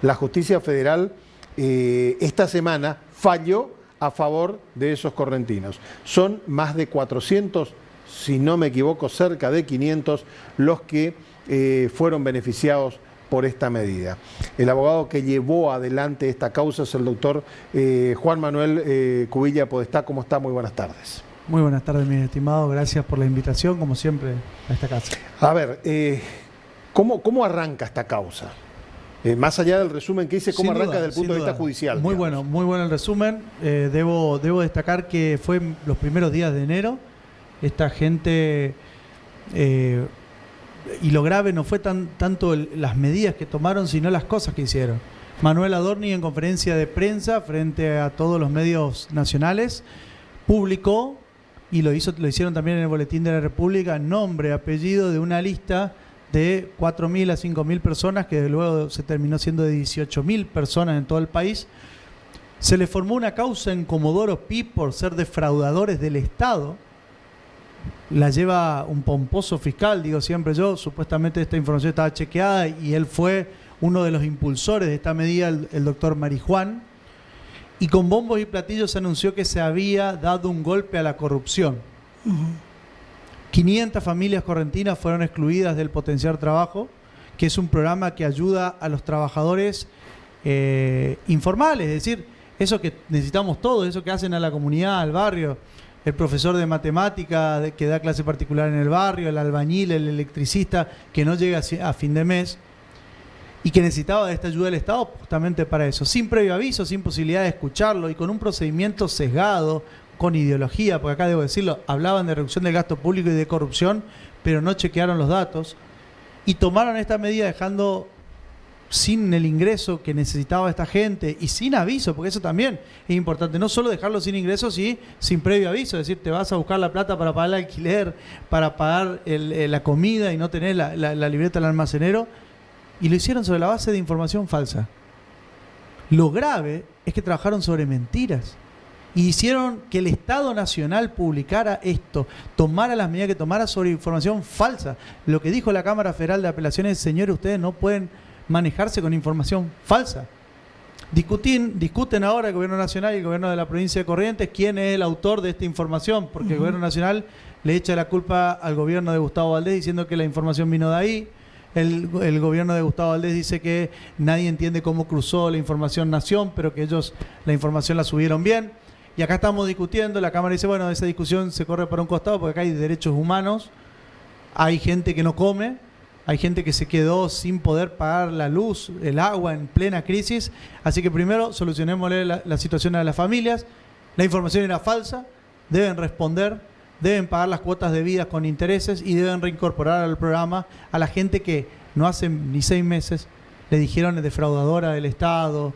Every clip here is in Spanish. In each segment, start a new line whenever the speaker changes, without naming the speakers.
La justicia federal esta semana falló a favor de esos correntinos. Son más de 400, si no me equivoco, cerca de 500 los que fueron beneficiados por esta medida. El abogado que llevó adelante esta causa es el doctor Juan Manuel Cubilla Podestá. ¿Cómo está? Muy buenas tardes.
Muy buenas tardes, mis estimados. Gracias por la invitación, como siempre, a esta casa.
A ver, ¿cómo arranca esta causa? Más allá del resumen que hice, ¿cómo arranca desde el punto de vista judicial?
Muy bueno el resumen. Debo destacar que fue los primeros días de enero. Esta gente... y lo grave no fue tanto las medidas que tomaron, sino las cosas que hicieron. Manuel Adorni, en conferencia de prensa frente a todos los medios nacionales, publicó, y lo hicieron también en el Boletín de la República, nombre, apellido de una lista de 4.000 a 5.000 personas, que luego se terminó siendo de 18.000 personas en todo el país. Se le formó una causa en Comodoro Pi por ser defraudadores del Estado. La lleva un pomposo fiscal, digo siempre yo. Supuestamente esta información estaba chequeada y él fue uno de los impulsores de esta medida, el doctor Marijuán. Y con bombos y platillos se anunció que se había dado un golpe a la corrupción. 500 familias correntinas fueron excluidas del Potenciar Trabajo, que es un programa que ayuda a los trabajadores informales, es decir, eso que necesitamos todos, eso que hacen a la comunidad, al barrio. El profesor de matemática que da clase particular en el barrio, el albañil, el electricista que no llega a fin de mes y que necesitaba de esta ayuda del Estado justamente para eso, sin previo aviso, sin posibilidad de escucharlo y con un procedimiento sesgado, con ideología, porque acá debo decirlo, hablaban de reducción del gasto público y de corrupción, pero no chequearon los datos y tomaron esta medida dejando sin el ingreso que necesitaba esta gente y sin aviso, porque eso también es importante, no solo dejarlo sin ingresos, sino sin previo aviso, es decir, te vas a buscar la plata para pagar el alquiler, para pagar la comida y no tener la libreta del almacenero, y lo hicieron sobre la base de información falsa. Lo grave es que trabajaron sobre mentiras y hicieron que el Estado Nacional publicara esto, tomara las medidas que tomara sobre información falsa. Lo que dijo la Cámara Federal de Apelaciones, señores, ustedes no pueden manejarse con información falsa. Discuten ahora el Gobierno Nacional y el Gobierno de la provincia de Corrientes quién es el autor de esta información, porque el Gobierno Nacional le echa la culpa al gobierno de Gustavo Valdés diciendo que la información vino de ahí. El gobierno de Gustavo Valdés dice que nadie entiende cómo cruzó la información Nación, pero que ellos la información la subieron bien. Y acá estamos discutiendo, la Cámara dice, bueno, esa discusión se corre para un costado porque acá hay derechos humanos, hay gente que no come, hay gente que se quedó sin poder pagar la luz, el agua en plena crisis. Así que primero solucionémosle la situación a las familias. La información era falsa, deben responder, deben pagar las cuotas debidas con intereses y deben reincorporar al programa a la gente que no hace ni 6 meses le dijeron defraudadora del Estado.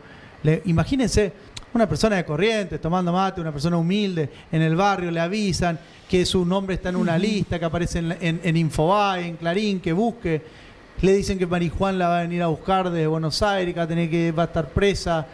Imagínense una persona de Corrientes tomando mate, una persona humilde en el barrio, le avisan que su nombre está en una lista que aparece en Infobae, en Clarín, que busque. Le dicen que Marijuán la va a venir a buscar desde Buenos Aires, que va a estar presa.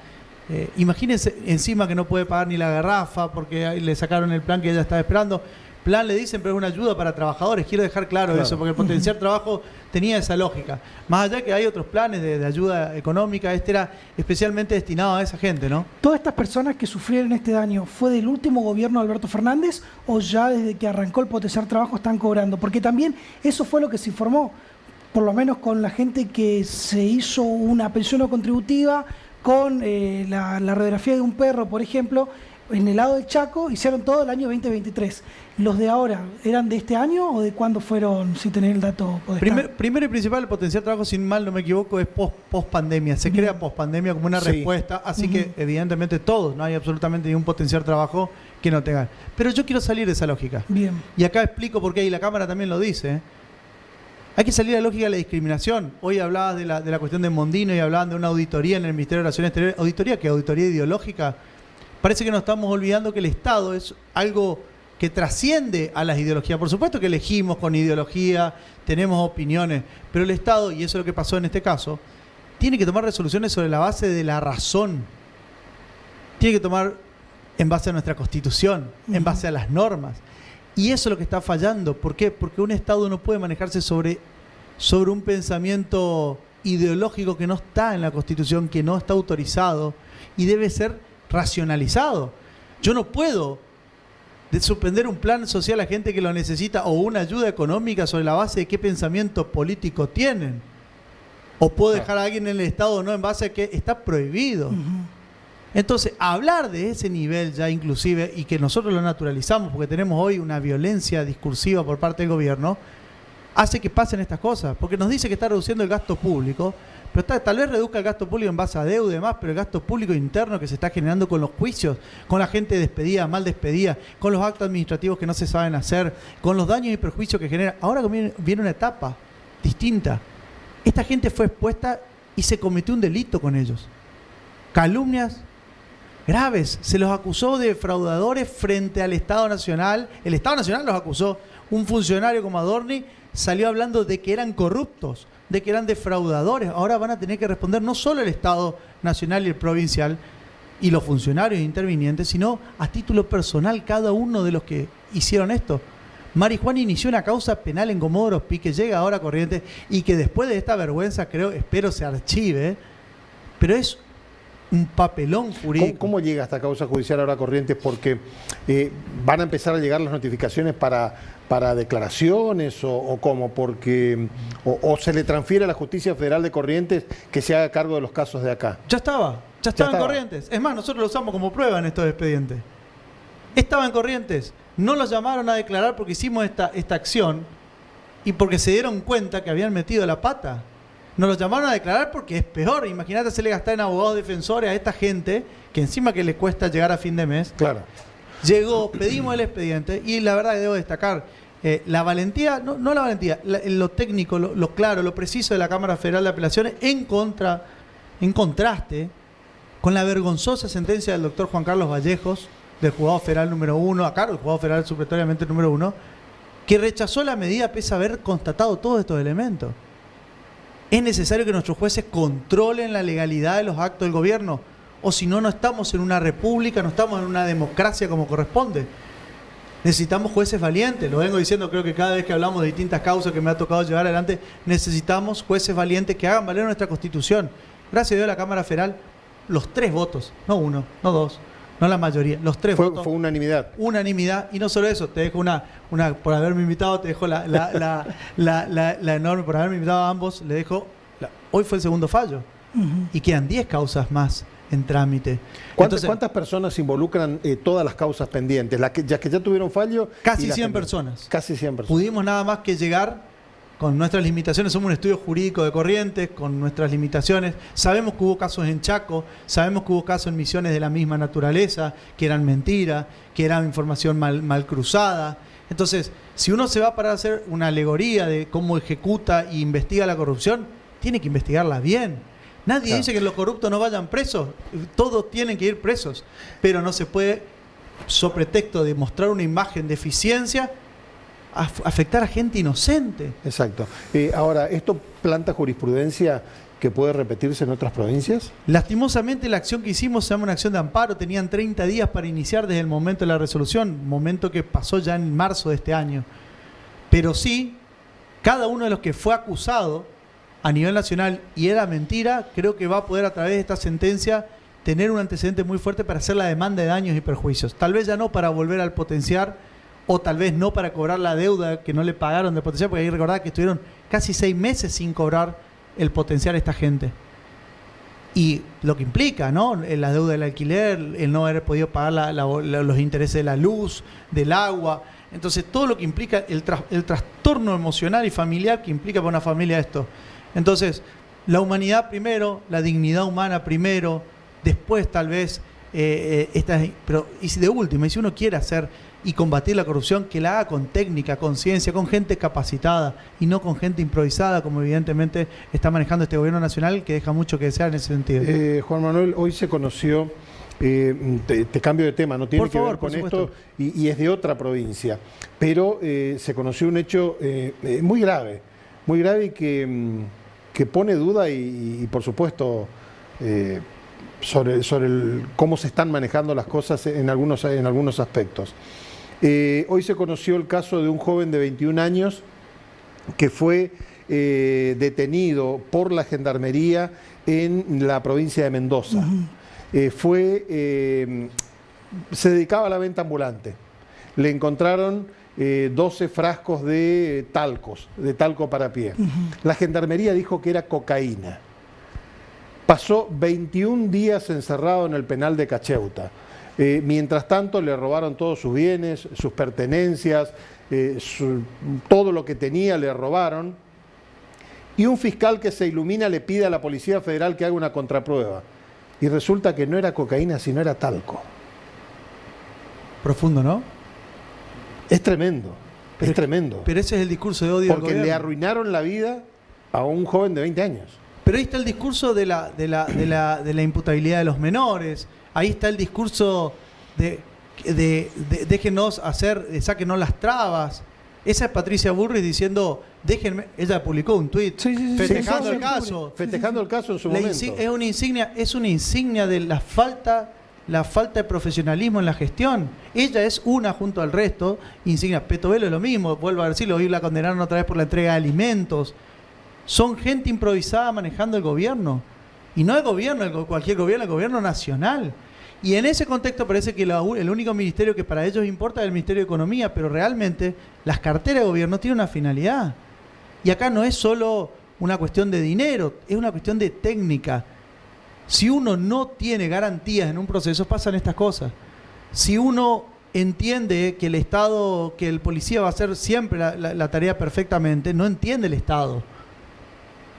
Imagínense encima que no puede pagar ni la garrafa porque le sacaron el plan que ella estaba esperando. Plan le dicen, pero es una ayuda para trabajadores. Quiero dejar claro eso, porque el Potenciar Trabajo tenía esa lógica. Más allá que hay otros planes de ayuda económica, este era especialmente destinado a esa gente, ¿no?
¿Todas estas personas que sufrieron este daño fue del último gobierno de Alberto Fernández o ya desde que arrancó el Potenciar Trabajo están cobrando? Porque también eso fue lo que se informó, por lo menos con la gente que se hizo una pensión no contributiva, con la radiografía de un perro, por ejemplo, en el lado del Chaco, hicieron todo el año 2023. ¿Los de ahora eran de este año o de cuándo fueron, si tenés el dato?
Primero y principal, el Potenciar Trabajo, sin mal no me equivoco, es post-pandemia. Se crea post-pandemia como una respuesta, así que evidentemente todos, no hay absolutamente ningún Potenciar Trabajo que no tengan. Pero yo quiero salir de esa lógica.
Bien.
Y acá explico por qué, y la Cámara también lo dice. Hay que salir de la lógica de la discriminación. Hoy hablabas de la cuestión de Mondino y hablaban de una auditoría en el Ministerio de Relaciones Exteriores. ¿Auditoría qué? ¿Auditoría ideológica? Parece que nos estamos olvidando que el Estado es algo que trasciende a las ideologías. Por supuesto que elegimos con ideología, tenemos opiniones, pero el Estado, y eso es lo que pasó en este caso, tiene que tomar resoluciones sobre la base de la razón. Tiene que tomar en base a nuestra Constitución, en base a las normas. Y eso es lo que está fallando. ¿Por qué? Porque un Estado no puede manejarse sobre un pensamiento ideológico que no está en la Constitución, que no está autorizado y debe ser racionalizado. Yo no puedo suspender un plan social a gente que lo necesita o una ayuda económica sobre la base de qué pensamiento político tienen. O puedo dejar a alguien en el Estado o no en base a que está prohibido. Entonces, hablar de ese nivel ya inclusive, y que nosotros lo naturalizamos porque tenemos hoy una violencia discursiva por parte del gobierno, hace que pasen estas cosas, porque nos dice que está reduciendo el gasto público, pero tal vez reduzca el gasto público en base a deuda y demás, pero el gasto público interno que se está generando con los juicios, con la gente despedida, mal despedida, con los actos administrativos que no se saben hacer, con los daños y perjuicios que genera. Ahora viene una etapa distinta. Esta gente fue expuesta y se cometió un delito con ellos. Calumnias graves. Se los acusó de defraudadores frente al Estado Nacional. El Estado Nacional los acusó. Un funcionario como Adorni salió hablando de que eran corruptos, de que eran defraudadores. Ahora van a tener que responder no solo el Estado Nacional y el provincial y los funcionarios intervinientes, sino a título personal cada uno de los que hicieron esto. Mari Juan inició una causa penal en Comodoro Pi que llega ahora a Corrientes y que después de esta vergüenza espero se archive, pero es un papelón jurídico.
¿Cómo llega esta causa judicial ahora a Corrientes? Porque van a empezar a llegar las notificaciones para declaraciones o cómo, porque o se le transfiere a la Justicia Federal de Corrientes que se haga cargo de los casos de acá.
Ya estaba en Corrientes. Es más, nosotros lo usamos como prueba en estos expedientes. Estaba en Corrientes. No los llamaron a declarar porque hicimos esta acción y porque se dieron cuenta que habían metido la pata. Nos los llamaron a declarar porque es peor. Imagínate hacerle gastar en abogados defensores a esta gente que encima que le cuesta llegar a fin de mes.
Claro.
Llegó, pedimos el expediente y la verdad que debo destacar la valentía, no la valentía, lo técnico, lo claro, lo preciso de la Cámara Federal de Apelaciones en contraste con la vergonzosa sentencia del doctor Juan Carlos Vallejos, del juzgado federal número 1, a cargo del juzgado federal supletoriamente número 1, que rechazó la medida pese a haber constatado todos estos elementos. Es necesario que nuestros jueces controlen la legalidad de los actos del gobierno, o si no, no estamos en una república, no estamos en una democracia como corresponde. Necesitamos jueces valientes, lo vengo diciendo creo que cada vez que hablamos de distintas causas que me ha tocado llevar adelante, necesitamos jueces valientes que hagan valer nuestra Constitución. Gracias a Dios la Cámara Federal, los 3 votos, no 1, no 2, no la mayoría, los 3 votos.
Fue unanimidad.
Unanimidad, y no solo eso, te dejo una por haberme invitado, te dejo la enorme, por haberme invitado a ambos, le dejo, hoy fue el segundo fallo, y quedan 10 causas más en trámite.
¿Cuántas personas involucran todas las causas pendientes? Las que ya tuvieron fallo.
Casi 100 personas.
Casi 100 personas.
Pudimos nada más que llegar con nuestras limitaciones, somos un estudio jurídico de Corrientes, con nuestras limitaciones. Sabemos que hubo casos en Chaco, sabemos que hubo casos en Misiones de la misma naturaleza, que eran mentiras, que eran información mal cruzada. Entonces, si uno se va para hacer una alegoría de cómo ejecuta e investiga la corrupción, tiene que investigarla bien. Nadie dice que los corruptos no vayan presos, todos tienen que ir presos, pero no se puede, sobre pretexto de mostrar una imagen de eficiencia, afectar a gente inocente.
Exacto. Ahora, ¿esto planta jurisprudencia que puede repetirse en otras provincias?
Lastimosamente la acción que hicimos se llama una acción de amparo, tenían 30 días para iniciar desde el momento de la resolución, momento que pasó ya en marzo de este año. Pero sí, cada uno de los que fue acusado a nivel nacional y era mentira, creo que va a poder a través de esta sentencia tener un antecedente muy fuerte para hacer la demanda de daños y perjuicios. Tal vez ya no para volver al potenciar, o tal vez no para cobrar la deuda que no le pagaron de potenciar, porque hay que recordar que estuvieron casi 6 meses sin cobrar el potenciar a esta gente. Y lo que implica, ¿no? La deuda del alquiler, el no haber podido pagar los intereses de la luz, del agua. Entonces, todo lo que implica el trastorno emocional y familiar que implica para una familia esto. Entonces, la humanidad primero, la dignidad humana primero, después tal vez, pero y si de última, y si uno quiere hacer y combatir la corrupción, que la haga con técnica, con ciencia, con gente capacitada y no con gente improvisada, como evidentemente está manejando este gobierno nacional, que deja mucho que desear en ese sentido.
Juan Manuel, hoy se conoció, te cambio de tema, no tiene que ver con esto y es de otra provincia, pero se conoció un hecho muy grave y que pone duda y por supuesto sobre cómo se están manejando las cosas en algunos aspectos. Hoy se conoció el caso de un joven de 21 años que fue detenido por la Gendarmería en la provincia de Mendoza. Se dedicaba a la venta ambulante. Le encontraron 12 frascos de talco para pie. La Gendarmería dijo que era cocaína. Pasó 21 días encerrado en el penal de Cacheuta. Mientras tanto le robaron todos sus bienes, sus pertenencias, todo lo que tenía le robaron. Y un fiscal que se ilumina le pide a la Policía Federal que haga una contraprueba. Y resulta que no era cocaína, sino era talco.
Profundo, ¿no?
Es tremendo, es tremendo.
Pero ese es el discurso de odio del
Porque
gobierno.
le arruinaron la vida a un joven de 20 años.
Pero ahí está el discurso de la imputabilidad de los menores. Ahí está el discurso de déjenos hacer, sáquenos las trabas. Esa es Patricia Bullrich diciendo, déjenme, ella publicó un tuit festejando el caso.
Festejando el caso en su momento.
Es una insignia de la falta de profesionalismo en la gestión. Ella es una junto al resto, insignia. Petovelo es lo mismo, vuelvo a decirlo, hoy la condenaron otra vez por la entrega de alimentos. Son gente improvisada manejando el gobierno. Y no el gobierno, cualquier gobierno, el gobierno nacional. Y en ese contexto parece que el único ministerio que para ellos importa es el Ministerio de Economía, pero realmente las carteras de gobierno tienen una finalidad. Y acá no es solo una cuestión de dinero, es una cuestión de técnica. Si uno no tiene garantías en un proceso, pasan estas cosas. Si uno entiende que el Estado, que el policía va a hacer siempre la tarea perfectamente, no entiende el Estado.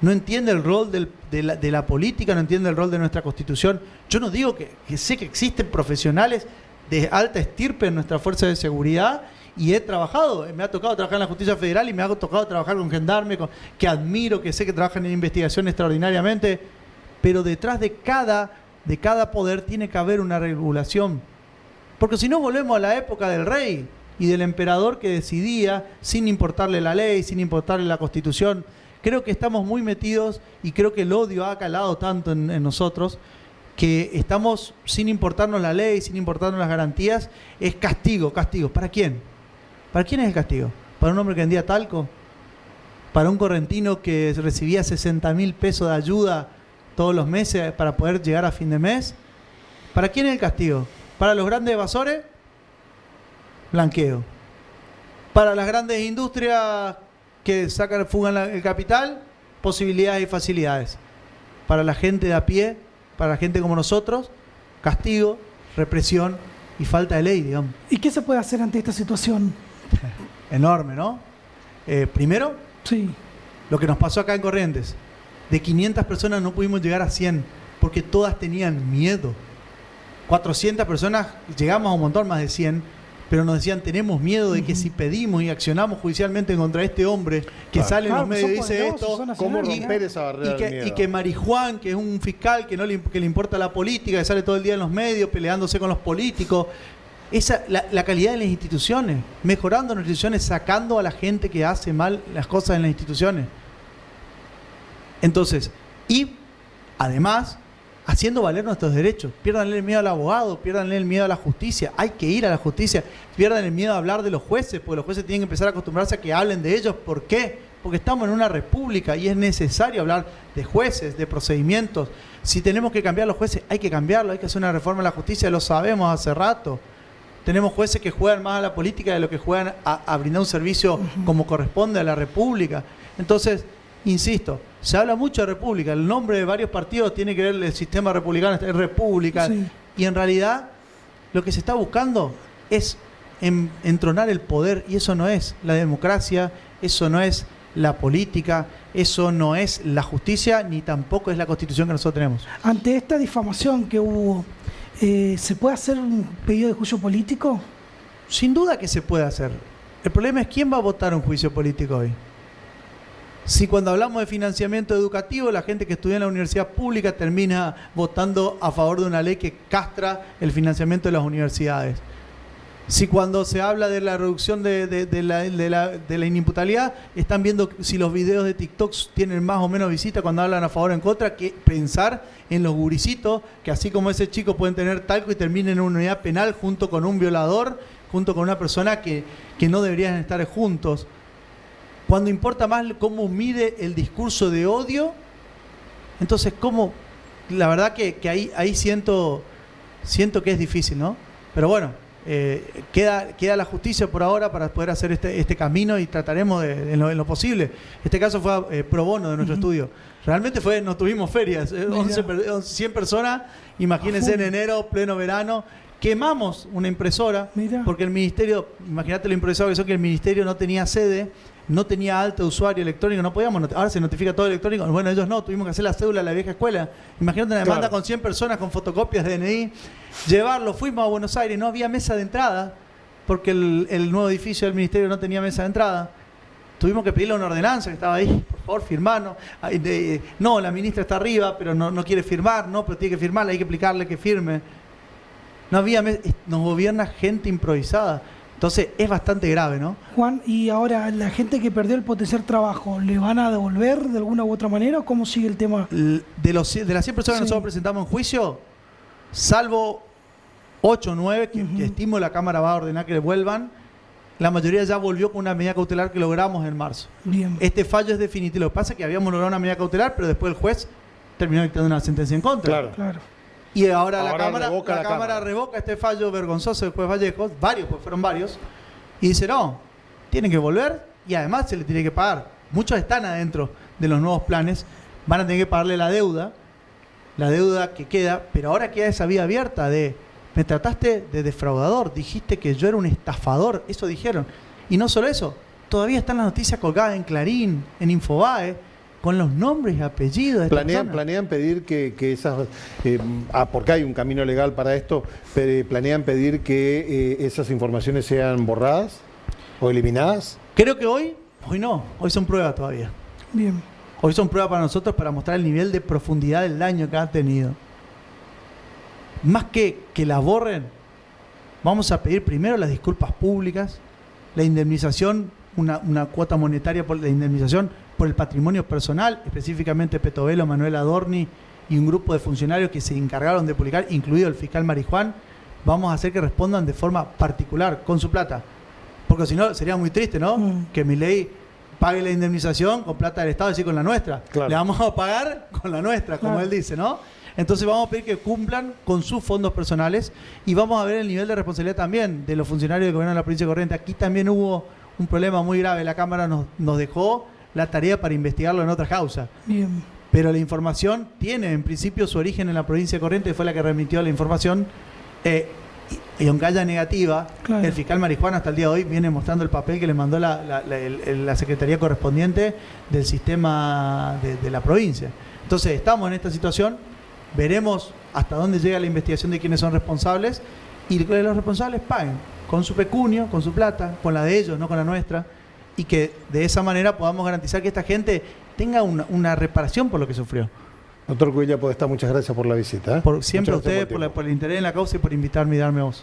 No entiende el rol de la política, no entiende el rol de nuestra Constitución. Yo no digo que sé que existen profesionales de alta estirpe en nuestra fuerza de seguridad y he trabajado, me ha tocado trabajar en la Justicia Federal y me ha tocado trabajar con gendarmes, que admiro, que sé que trabajan en investigación extraordinariamente, pero detrás de cada poder tiene que haber una regulación. Porque si no volvemos a la época del rey y del emperador que decidía sin importarle la ley, sin importarle la Constitución. Creo que estamos muy metidos y creo que el odio ha calado tanto en nosotros que estamos, sin importarnos la ley, sin importarnos las garantías, es castigo. ¿Para quién? ¿Para quién es el castigo? ¿Para un hombre que vendía talco? ¿Para un correntino que recibía 60.000 pesos de ayuda todos los meses para poder llegar a fin de mes? ¿Para quién es el castigo? ¿Para los grandes evasores? Blanqueo. ¿Para las grandes industrias que fugan el capital? Posibilidades y facilidades. Para la gente de a pie, para la gente como nosotros, castigo, represión y falta de ley, digamos.
¿Y qué se puede hacer ante esta situación?
Enorme, ¿no? Primero,
sí,
lo que nos pasó acá en Corrientes. De 500 personas no pudimos llegar a 100 porque todas tenían miedo. 400 personas, llegamos a un montón más de 100, pero nos decían, tenemos miedo de que si pedimos y accionamos judicialmente contra este hombre que sale en los medios y dice esto,
¿cómo romper esa barrera del miedo?
Y que Marijuán, que es un fiscal que le importa la política, que sale todo el día en los medios peleándose con los políticos, la calidad de las instituciones, mejorando las instituciones, sacando a la gente que hace mal las cosas en las instituciones. Entonces, y además, haciendo valer nuestros derechos. Piérdanle el miedo al abogado, piérdanle el miedo a la justicia. Hay que ir a la justicia. Pierdan el miedo a hablar de los jueces, porque los jueces tienen que empezar a acostumbrarse a que hablen de ellos. ¿Por qué? Porque estamos en una república y es necesario hablar de jueces, de procedimientos. Si tenemos que cambiar los jueces, hay que cambiarlo, hay que hacer una reforma en la justicia, lo sabemos hace rato. Tenemos jueces que juegan más a la política de lo que juegan a brindar un servicio como corresponde a la república. Entonces, insisto, se habla mucho de república, el nombre de varios partidos tiene que ver el sistema republicano, es república, sí. Y en realidad lo que se está buscando es entronar el poder, y eso no es la democracia, eso no es la política, eso no es la justicia, ni tampoco es la Constitución que nosotros tenemos.
Ante esta difamación que hubo, ¿se puede hacer un pedido de juicio político?
Sin duda que se puede hacer. El problema es quién va a votar un juicio político hoy. Si cuando hablamos de financiamiento educativo, la gente que estudia en la universidad pública termina votando a favor de una ley que castra el financiamiento de las universidades. Si cuando se habla de la reducción de la inimputabilidad, están viendo si los videos de TikTok tienen más o menos visitas cuando hablan a favor o en contra, que pensar en los guricitos, que así como ese chico pueden tener talco y terminen en una unidad penal junto con un violador, junto con una persona que no deberían estar juntos. Cuando importa más cómo mide el discurso de odio, entonces la verdad que ahí siento que es difícil, ¿no? Pero bueno, queda la justicia por ahora para poder hacer este camino y trataremos en lo posible. Este caso fue pro bono de nuestro estudio. Realmente no tuvimos ferias, 100 personas, imagínense en enero, pleno verano. Quemamos una impresora, porque el ministerio, imagínate lo improvisado que son, que el ministerio no tenía sede, no tenía alta de usuario electrónico, no podíamos, ahora se notifica todo electrónico, bueno, ellos no, tuvimos que hacer la cédula de la vieja escuela. Imagínate una demanda con 100 personas, con fotocopias de DNI, llevarlo, fuimos a Buenos Aires, no había mesa de entrada, porque el nuevo edificio del ministerio no tenía mesa de entrada. Tuvimos que pedirle una ordenanza que estaba ahí, por favor, firmarnos. No, la ministra está arriba, pero no quiere firmar, no, pero tiene que firmarla, hay que explicarle que firme. No había nos gobierna gente improvisada. Entonces es bastante grave, ¿no?
Juan, y ahora la gente que perdió el potenciar trabajo, ¿le van a devolver de alguna u otra manera o cómo sigue el tema?
De las 100 personas que nosotros presentamos en juicio, salvo 8 o 9 que estimo la Cámara va a ordenar que vuelvan, la mayoría ya volvió con una medida cautelar que logramos en marzo.
Bien.
Este fallo es definitivo. Lo que pasa es que habíamos logrado una medida cautelar, pero después el juez terminó dictando una sentencia en contra.
Claro.
Y ahora la Cámara
Cámara
revoca este fallo vergonzoso del juez Vallejo, fueron varios, y dice, no, tienen que volver y además se le tiene que pagar. Muchos están adentro de los nuevos planes, van a tener que pagarle la deuda que queda, pero ahora queda esa vía abierta de, me trataste de defraudador, dijiste que yo era un estafador, eso dijeron. Y no solo eso, todavía están las noticias colgadas en Clarín, en Infobae, con los nombres y apellidos de
¿Planean pedir que esas, porque hay un camino legal para esto, planean pedir que esas informaciones sean borradas o eliminadas?
Creo que hoy no, hoy son pruebas todavía.
Bien.
Hoy son pruebas para nosotros para mostrar el nivel de profundidad del daño que han tenido. Más que la borren, vamos a pedir primero las disculpas públicas, la indemnización, una cuota monetaria por la indemnización por el patrimonio personal, específicamente Petovelo, Manuel Adorni y un grupo de funcionarios que se encargaron de publicar, incluido el fiscal Marijuán. Vamos a hacer que respondan de forma particular, con su plata. Porque si no, sería muy triste, ¿no? Que Milei pague la indemnización con plata del Estado, es decir, con la nuestra.
Claro.
Le vamos a pagar con la nuestra, como él dice, ¿no? Entonces vamos a pedir que cumplan con sus fondos personales y vamos a ver el nivel de responsabilidad también de los funcionarios del gobierno de la provincia de Corrientes. Aquí también hubo un problema muy grave. La Cámara nos dejó la tarea para investigarlo en otra causa.
Bien.
Pero la información tiene en principio su origen en la provincia de Corrientes, fue la que remitió la información. Y aunque haya negativa, el fiscal Marijuán hasta el día de hoy viene mostrando el papel que le mandó la secretaría correspondiente del sistema de la provincia. Entonces estamos en esta situación, veremos hasta dónde llega la investigación de quiénes son responsables y que los responsables paguen con su pecunio, con su plata, con la de ellos, no con la nuestra, y que de esa manera podamos garantizar que esta gente tenga una reparación por lo que sufrió.
Doctor Cuilla Podestá, muchas gracias por la visita.
Siempre a ustedes por el interés en la causa y por invitarme y darme voz.